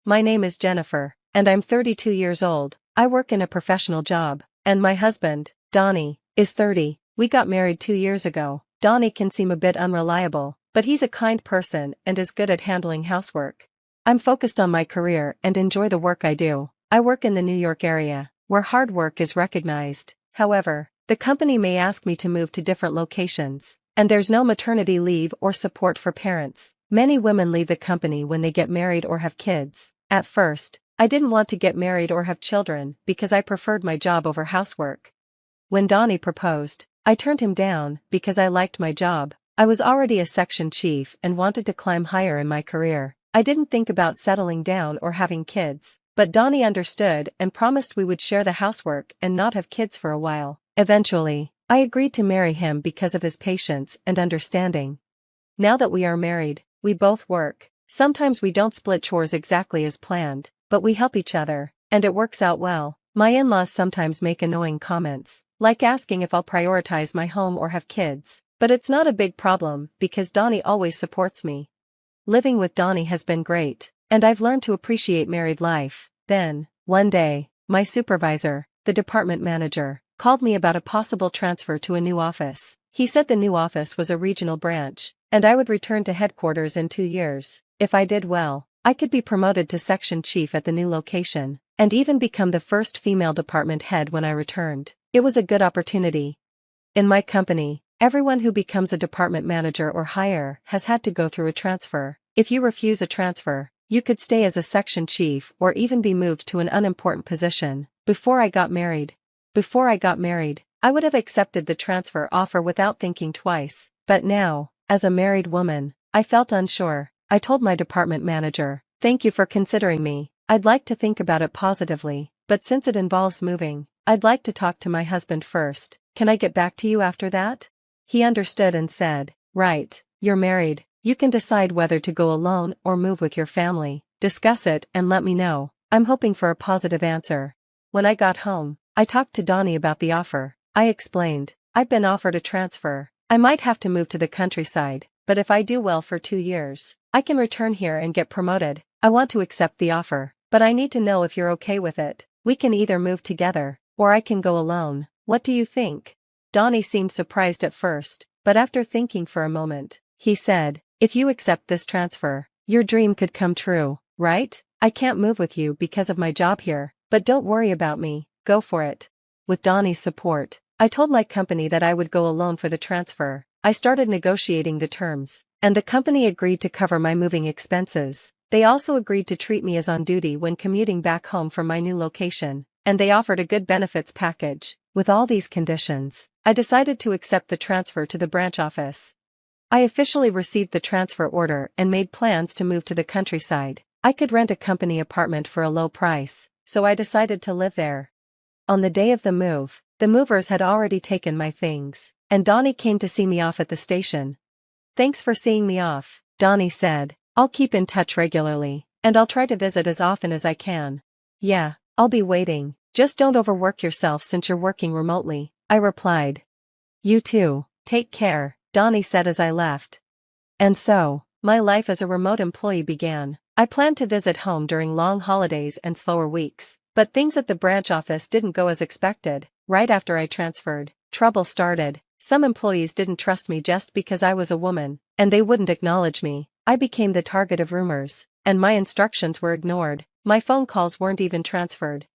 My name is Jennifer, and I'm 32 years old. I work in a professional job, and my husband, Donnie, is 30. We got married 2 years ago. Donnie can seem a bit unreliable, but he's a kind person and is good at handling housework. I'm focused on my career and enjoy the work I do. I work in the New York area, where hard work is recognized. However, the company may ask me to move to different locations, and there's no maternity leave or support for parents. Many women leave the company when they get married or have kids. At first, I didn't want to get married or have children because I preferred my job over housework. When Donnie proposed, I turned him down because I liked my job. I was already a section chief and wanted to climb higher in my career. I didn't think about settling down or having kids, but Donnie understood and promised we would share the housework and not have kids for a while. Eventually, I agreed to marry him because of his patience and understanding. Now that we are married, we both work. Sometimes we don't split chores exactly as planned, but we help each other, and it works out well. My in-laws sometimes make annoying comments, like asking if I'll prioritize my home or have kids, but it's not a big problem because Donnie always supports me. Living with Donnie has been great, and I've learned to appreciate married life. Then, one day, my supervisor, the department manager, called me about a possible transfer to a new office. He said the new office was a regional branch, and I would return to headquarters in 2 years. If I did well, I could be promoted to section chief at the new location, and even become the first female department head when I returned. It was a good opportunity. In my company, everyone who becomes a department manager or higher has had to go through a transfer. If you refuse a transfer, you could stay as a section chief or even be moved to an unimportant position. Before I got married, I would have accepted the transfer offer without thinking twice, but now, as a married woman, I felt unsure. I told my department manager, "Thank you for considering me. I'd like to think about it positively, but since it involves moving, I'd like to talk to my husband first. Can I get back to you after that?" He understood and said, "Right, you're married. You can decide whether to go alone or move with your family. Discuss it and let me know." I'm hoping for a positive answer. When I got home, I talked to Donnie about the offer. I explained, "I've been offered a transfer. I might have to move to the countryside, but if I do well for 2 years, I can return here and get promoted. I want to accept the offer, but I need to know if you're okay with it. We can either move together, or I can go alone. What do you think?" Donnie seemed surprised at first, but after thinking for a moment, he said, "If you accept this transfer, your dream could come true, right? I can't move with you because of my job here, but don't worry about me, go for it." With Donnie's support, I told my company that I would go alone for the transfer. I started negotiating the terms, and the company agreed to cover my moving expenses. They also agreed to treat me as on duty when commuting back home from my new location, and they offered a good benefits package. With all these conditions, I decided to accept the transfer to the branch office. I officially received the transfer order and made plans to move to the countryside. I could rent a company apartment for a low price, so I decided to live there. On the day of the move, the movers had already taken my things, and Donnie came to see me off at the station. "Thanks for seeing me off," Donnie said. "I'll keep in touch regularly, and I'll try to visit as often as I can." "Yeah, I'll be waiting. Just don't overwork yourself since you're working remotely," I replied. "You too, take care," Donnie said as I left. And so, my life as a remote employee began. I planned to visit home during long holidays and slower weeks, but things at the branch office didn't go as expected. Right after I transferred, trouble started. Some employees didn't trust me just because I was a woman, and they wouldn't acknowledge me. I became the target of rumors, and my instructions were ignored. My phone calls weren't even transferred.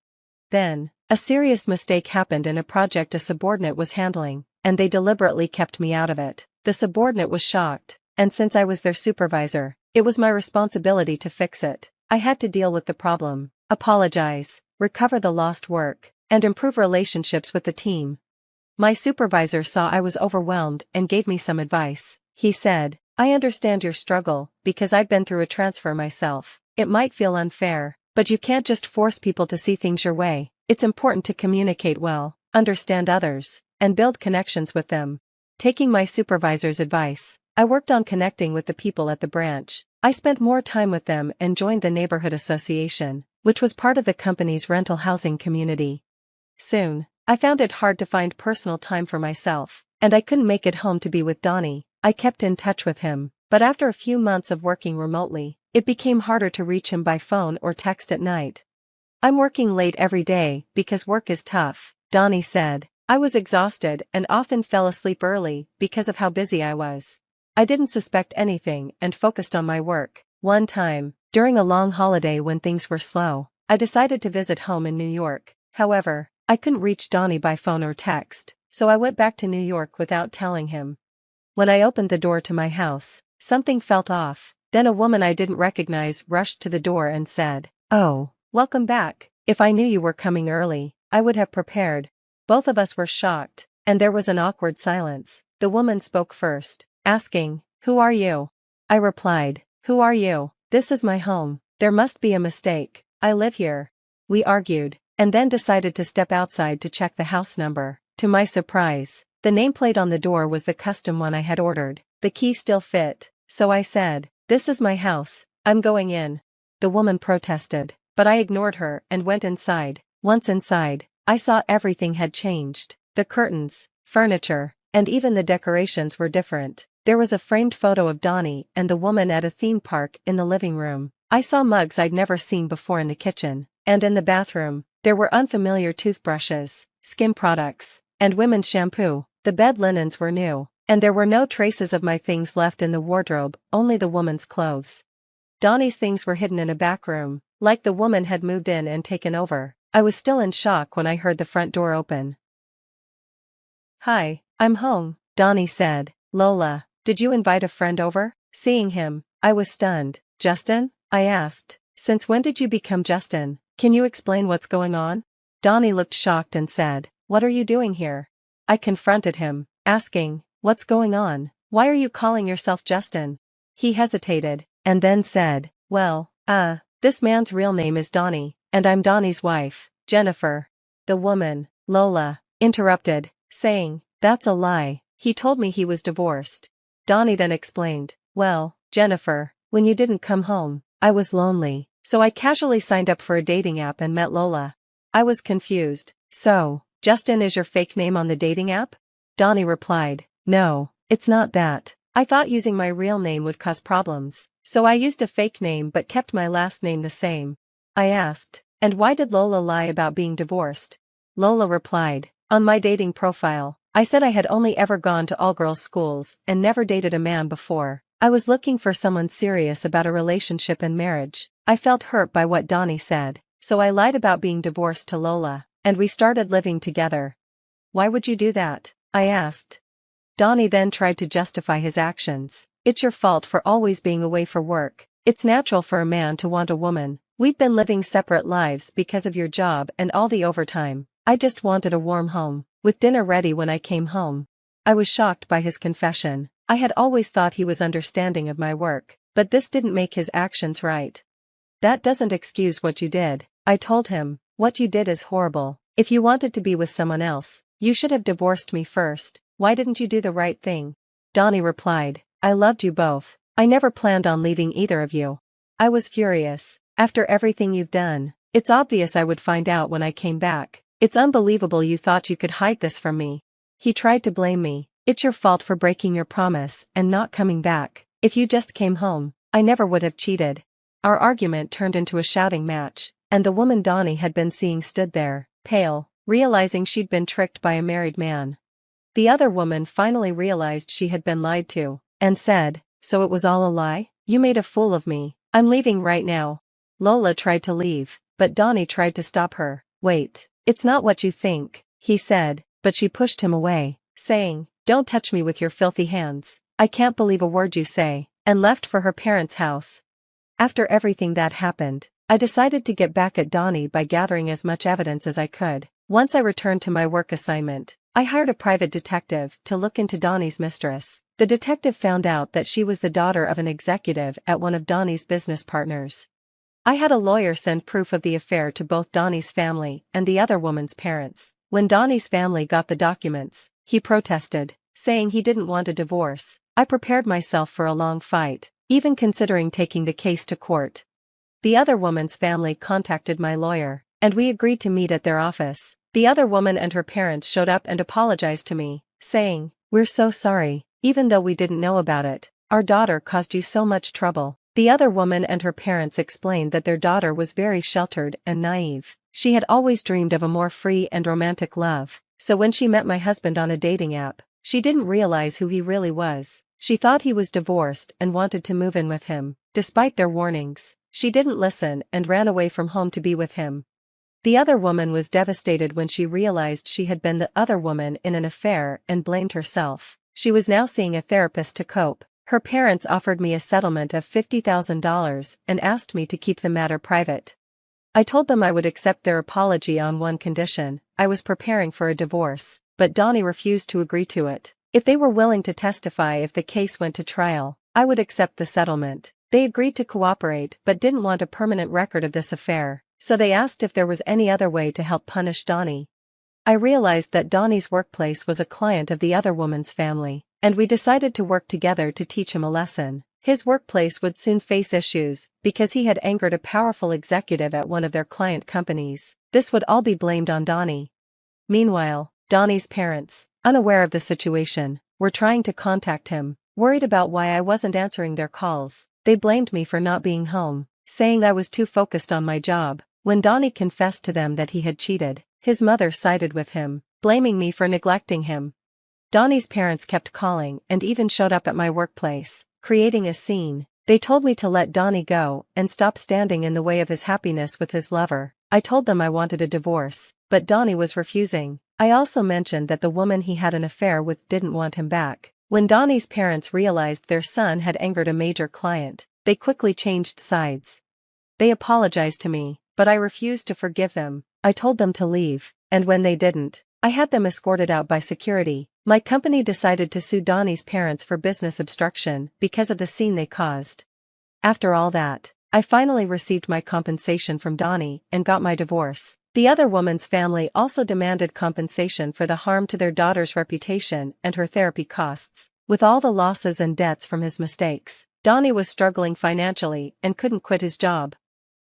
Then, a serious mistake happened in a project a subordinate was handling, and they deliberately kept me out of it. The subordinate was shocked, and since I was their supervisor, it was my responsibility to fix it. I had to deal with the problem, apologize, recover the lost work, and improve relationships with the team. My supervisor saw I was overwhelmed and gave me some advice. He said, "I understand your struggle, because I've been through a transfer myself. It might feel unfair, but you can't just force people to see things your way. It's important to communicate well, understand others, and build connections with them." Taking my supervisor's advice, I worked on connecting with the people at the branch. I spent more time with them and joined the neighborhood association, which was part of the company's rental housing community. Soon, I found it hard to find personal time for myself, and I couldn't make it home to be with Donnie. I kept in touch with him, but after a few months of working remotely, It became harder to reach him by phone or text at night. I'm working late every day because work is tough, Donnie said. I was exhausted and often fell asleep early because of how busy I was. I didn't suspect anything and focused on my work. One time, during a long holiday when things were slow, I decided to visit home in New York. However, I couldn't reach Donnie by phone or text, so I went back to New York without telling him. When I opened the door to my house, something felt off. Then a woman I didn't recognize rushed to the door and said, "Oh, welcome back. If I knew you were coming early, I would have prepared." Both of us were shocked, and there was an awkward silence. The woman spoke first, asking, "Who are you?" I replied, "Who are you? This is my home. There must be a mistake. I live here." We argued, and then decided to step outside to check the house number. To my surprise, the nameplate on the door was the custom one I had ordered. The key still fit, so I said, "This is my house, I'm going in." The woman protested, but I ignored her and went inside. Once inside, I saw everything had changed. The curtains, furniture, and even the decorations were different. There was a framed photo of Donnie and the woman at a theme park in the living room. I saw mugs I'd never seen before in the kitchen, and in the bathroom, there were unfamiliar toothbrushes, skin products, and women's shampoo. The bed linens were new, and there were no traces of my things left in the wardrobe, only the woman's clothes. Donnie's things were hidden in a back room, like the woman had moved in and taken over. I was still in shock when I heard the front door open. "Hi, I'm home," Donnie said. "Lola, did you invite a friend over?" Seeing him, I was stunned. "Justin?" I asked. "Since when did you become Justin? Can you explain what's going on?" Donnie looked shocked and said, "What are you doing here?" I confronted him, asking, "What's going on? Why are you calling yourself Justin?" He hesitated, and then said, "Well, this man's real name is Donnie, and I'm Donnie's wife, Jennifer." The woman, Lola, interrupted, saying, "That's a lie. He told me he was divorced." Donnie then explained, "Well, Jennifer, when you didn't come home, I was lonely, so I casually signed up for a dating app and met Lola." I was confused. "So, Justin is your fake name on the dating app?" Donnie replied, "No, it's not that. I thought using my real name would cause problems, so I used a fake name but kept my last name the same." I asked, "And why did Lola lie about being divorced?" Lola replied, "On my dating profile, I said I had only ever gone to all-girls schools and never dated a man before. I was looking for someone serious about a relationship and marriage." I felt hurt by what Donnie said, so I lied about being divorced to Lola, and we started living together. "Why would you do that?" I asked. Donnie then tried to justify his actions. "It's your fault for always being away for work. It's natural for a man to want a woman. We've been living separate lives because of your job and all the overtime. I just wanted a warm home, with dinner ready when I came home." I was shocked by his confession. I had always thought he was understanding of my work, but this didn't make his actions right. "That doesn't excuse what you did," I told him. "What you did is horrible. If you wanted to be with someone else, you should have divorced me first. Why didn't you do the right thing?" Donnie replied, "I loved you both. I never planned on leaving either of you." I was furious. "After everything you've done, it's obvious I would find out when I came back. It's unbelievable you thought you could hide this from me." He tried to blame me. "It's your fault for breaking your promise and not coming back. If you just came home, I never would have cheated." Our argument turned into a shouting match, and the woman Donnie had been seeing stood there, pale, realizing she'd been tricked by a married man. The other woman finally realized she had been lied to, and said, "So it was all a lie? You made a fool of me. I'm leaving right now." Lola tried to leave, but Donnie tried to stop her. "Wait, it's not what you think," he said, but she pushed him away, saying, "Don't touch me with your filthy hands. I can't believe a word you say," and left for her parents' house. After everything that happened, I decided to get back at Donnie by gathering as much evidence as I could. Once I returned to my work assignment, I hired a private detective to look into Donnie's mistress. The detective found out that she was the daughter of an executive at one of Donnie's business partners. I had a lawyer send proof of the affair to both Donnie's family and the other woman's parents. When Donnie's family got the documents, he protested, saying he didn't want a divorce. I prepared myself for a long fight, even considering taking the case to court. The other woman's family contacted my lawyer, and we agreed to meet at their office. The other woman and her parents showed up and apologized to me, saying, "We're so sorry, even though we didn't know about it. Our daughter caused you so much trouble." The other woman and her parents explained that their daughter was very sheltered and naive. She had always dreamed of a more free and romantic love, so when she met my husband on a dating app, she didn't realize who he really was. She thought he was divorced and wanted to move in with him. Despite their warnings, she didn't listen and ran away from home to be with him. The other woman was devastated when she realized she had been the other woman in an affair and blamed herself. She was now seeing a therapist to cope. Her parents offered me a settlement of $50,000 and asked me to keep the matter private. I told them I would accept their apology on one condition: I was preparing for a divorce, but Donnie refused to agree to it. If they were willing to testify if the case went to trial, I would accept the settlement. They agreed to cooperate but didn't want a permanent record of this affair, so they asked if there was any other way to help punish Donnie. I realized that Donnie's workplace was a client of the other woman's family, and we decided to work together to teach him a lesson. His workplace would soon face issues, because he had angered a powerful executive at one of their client companies. This would all be blamed on Donnie. Meanwhile, Donnie's parents, unaware of the situation, were trying to contact him, worried about why I wasn't answering their calls. They blamed me for not being home, saying I was too focused on my job. When Donnie confessed to them that he had cheated, his mother sided with him, blaming me for neglecting him. Donnie's parents kept calling and even showed up at my workplace, creating a scene. They told me to let Donnie go and stop standing in the way of his happiness with his lover. I told them I wanted a divorce, but Donnie was refusing. I also mentioned that the woman he had an affair with didn't want him back. When Donnie's parents realized their son had angered a major client, they quickly changed sides. They apologized to me, but I refused to forgive them. I told them to leave, and when they didn't, I had them escorted out by security. My company decided to sue Donnie's parents for business obstruction because of the scene they caused. After all that, I finally received my compensation from Donnie and got my divorce. The other woman's family also demanded compensation for the harm to their daughter's reputation and her therapy costs. With all the losses and debts from his mistakes, Donnie was struggling financially and couldn't quit his job.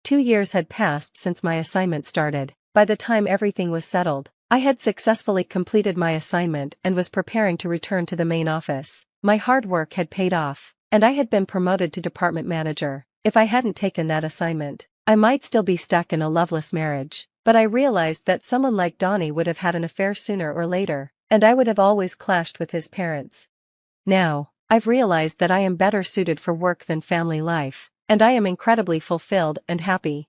2 years had passed since my assignment started. By the time everything was settled, I had successfully completed my assignment and was preparing to return to the main office. My hard work had paid off, and I had been promoted to department manager. If I hadn't taken that assignment, I might still be stuck in a loveless marriage. But I realized that someone like Donnie would have had an affair sooner or later, and I would have always clashed with his parents. Now, I've realized that I am better suited for work than family life, and I am incredibly fulfilled and happy.